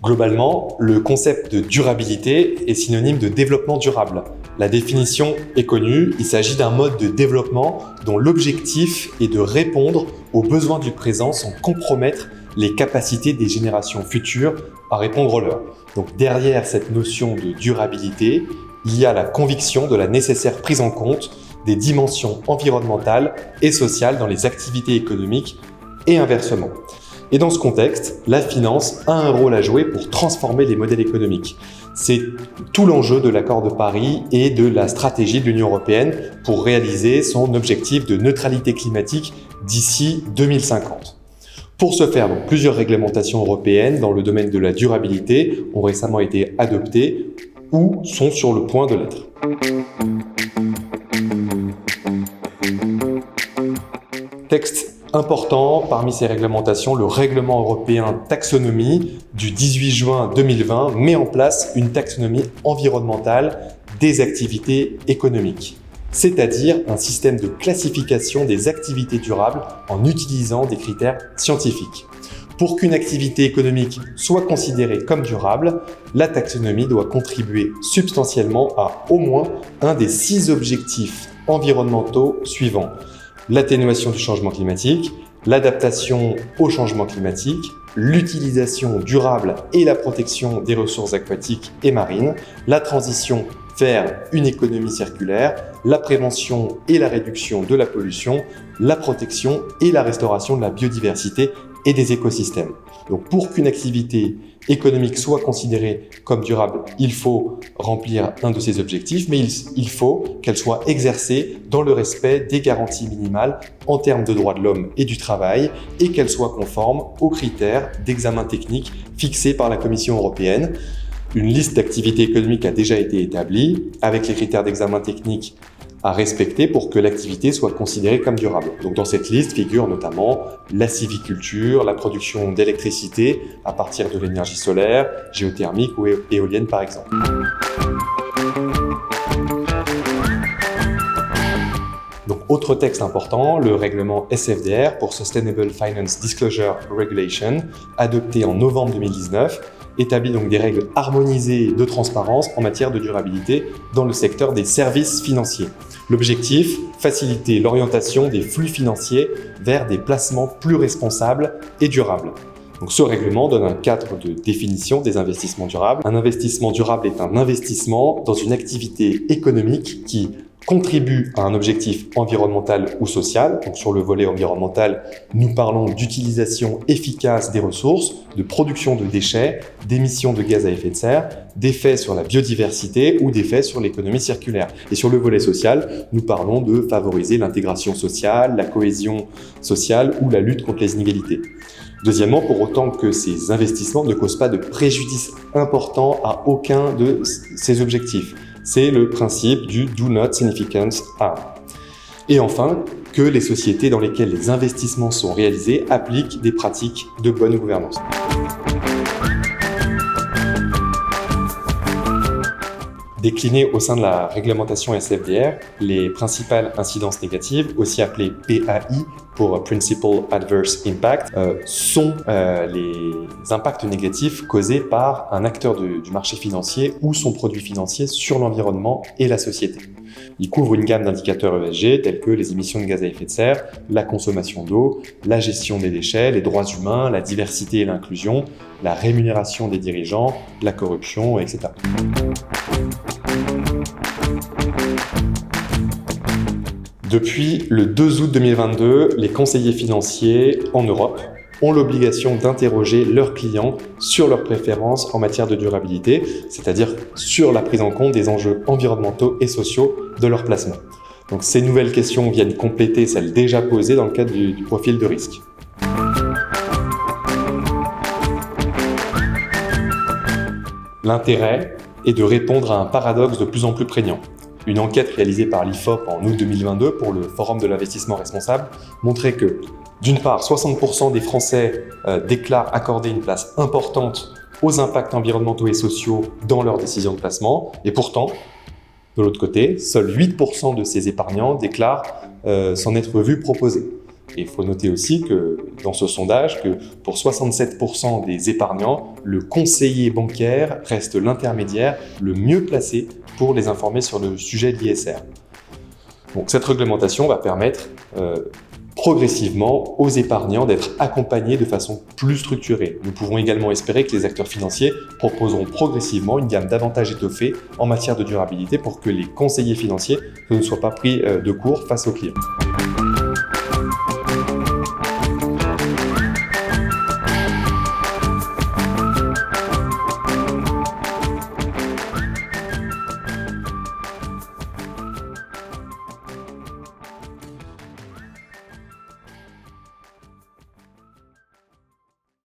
Globalement, le concept de durabilité est synonyme de développement durable. La définition est connue, il s'agit d'un mode de développement dont l'objectif est de répondre aux besoins du présent sans compromettre les capacités des générations futures à répondre aux leurs. Donc derrière cette notion de durabilité, il y a la conviction de la nécessaire prise en compte des dimensions environnementales et sociales dans les activités économiques et inversement. Et dans ce contexte, la finance a un rôle à jouer pour transformer les modèles économiques. C'est tout l'enjeu de l'accord de Paris et de la stratégie de l'Union européenne pour réaliser son objectif de neutralité climatique d'ici 2050. Pour ce faire, donc, plusieurs réglementations européennes dans le domaine de la durabilité ont récemment été adoptées ou sont sur le point de l'être. Texte important parmi ces réglementations, le règlement européen taxonomie du 18 juin 2020 met en place une taxonomie environnementale des activités économiques, c'est-à-dire un système de classification des activités durables en utilisant des critères scientifiques. Pour qu'une activité économique soit considérée comme durable, la taxonomie doit contribuer substantiellement à au moins un des 6 objectifs environnementaux suivants: l'atténuation du changement climatique, l'adaptation au changement climatique, l'utilisation durable et la protection des ressources aquatiques et marines, la transition vers une économie circulaire, la prévention et la réduction de la pollution, la protection et la restauration de la biodiversité et des écosystèmes. Donc pour qu'une activité économique soit considérée comme durable, il faut remplir un de ces objectifs, mais il faut qu'elle soit exercée dans le respect des garanties minimales en termes de droits de l'homme et du travail et qu'elle soit conforme aux critères d'examen technique fixés par la Commission européenne. Une liste d'activités économiques a déjà été établie avec les critères d'examen technique à respecter pour que l'activité soit considérée comme durable. Donc dans cette liste figurent notamment la sylviculture, la production d'électricité à partir de l'énergie solaire, géothermique ou éolienne par exemple. Donc autre texte important, le règlement SFDR pour Sustainable Finance Disclosure Regulation, adopté en novembre 2019, établit donc des règles harmonisées de transparence en matière de durabilité dans le secteur des services financiers. L'objectif, faciliter l'orientation des flux financiers vers des placements plus responsables et durables. Donc, ce règlement donne un cadre de définition des investissements durables. Un investissement durable est un investissement dans une activité économique qui contribue à un objectif environnemental ou social. Donc sur le volet environnemental, nous parlons d'utilisation efficace des ressources, de production de déchets, d'émissions de gaz à effet de serre, d'effets sur la biodiversité ou d'effets sur l'économie circulaire. Et sur le volet social, nous parlons de favoriser l'intégration sociale, la cohésion sociale ou la lutte contre les inégalités. Deuxièmement, pour autant que ces investissements ne causent pas de préjudice important à aucun de ces objectifs. C'est le principe du Do Not Significant Harm. Et enfin, que les sociétés dans lesquelles les investissements sont réalisés appliquent des pratiques de bonne gouvernance. Déclinées au sein de la réglementation SFDR, les principales incidences négatives, aussi appelées PAI pour Principal Adverse Impact, sont les impacts négatifs causés par un acteur du marché financier ou son produit financier sur l'environnement et la société. Ils couvrent une gamme d'indicateurs ESG tels que les émissions de gaz à effet de serre, la consommation d'eau, la gestion des déchets, les droits humains, la diversité et l'inclusion, la rémunération des dirigeants, la corruption, etc. Depuis le 2 août 2022, les conseillers financiers en Europe ont l'obligation d'interroger leurs clients sur leurs préférences en matière de durabilité, c'est-à-dire sur la prise en compte des enjeux environnementaux et sociaux de leur placement. Donc ces nouvelles questions viennent compléter celles déjà posées dans le cadre du profil de risque. L'intérêt est de répondre à un paradoxe de plus en plus prégnant. Une enquête réalisée par l'IFOP en août 2022 pour le Forum de l'investissement responsable montrait que D'une part, 60% des Français déclarent accorder une place importante aux impacts environnementaux et sociaux dans leurs décisions de placement. Et pourtant, de l'autre côté, seuls 8% de ces épargnants déclarent s'en être vus proposer. Et il faut noter aussi que dans ce sondage, que pour 67% des épargnants, le conseiller bancaire reste l'intermédiaire le mieux placé pour les informer sur le sujet de l'ISR. Donc cette réglementation va permettre progressivement aux épargnants d'être accompagnés de façon plus structurée. Nous pouvons également espérer que les acteurs financiers proposeront progressivement une gamme davantage étoffée en matière de durabilité pour que les conseillers financiers ne soient pas pris de court face aux clients.